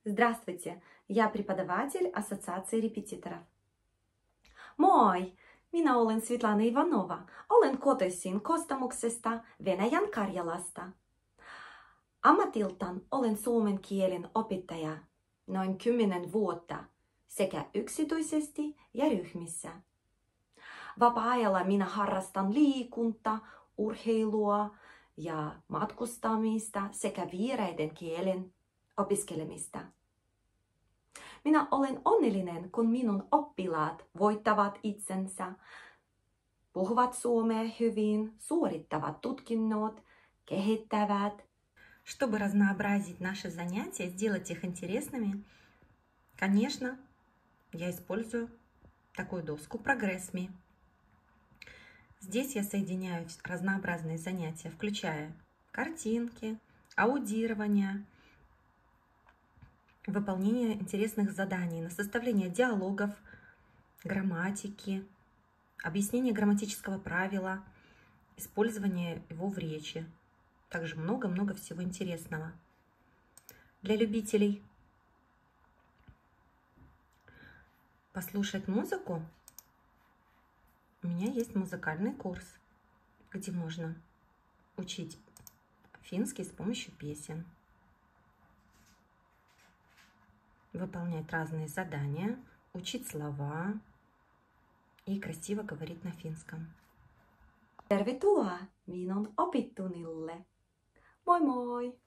Здравствуйте, я преподаватель Ассоциации репетиторов. Moi! Minä olen Svetlana Ivanova. Olen kotoisin Kostamuksesta, Venäjän Karjalasta. Ammatiltaan olen suomen kielen opettaja noin 10 vuotta sekä yksityisesti ja ryhmissä. Vapaa-ajalla minä harrastan liikuntaa, urheilua ja matkustamista sekä vieraiden kielen opiskelemista. Minä olen onnellinen, kun minun oppilaat voittavat itsensä, puhuvat suomea hyvin, suorittavat tutkinnot, kehittävät. Чтобы разнообразить наши занятия, сделать их интересными, конечно, я использую такую доску Progress.me. Здесь я соединяю разнообразные занятия, включая картинки, аудирование, выполнение интересных заданий на составление диалогов, грамматики, объяснение грамматического правила, использование его в речи. Также много-много всего интересного. Для любителей послушать музыку у меня есть музыкальный курс, где можно учить финский с помощью песен, выполнять разные задания, учить слова и красиво говорить на финском. Tervetuloa minun opittunnille. Moi moi!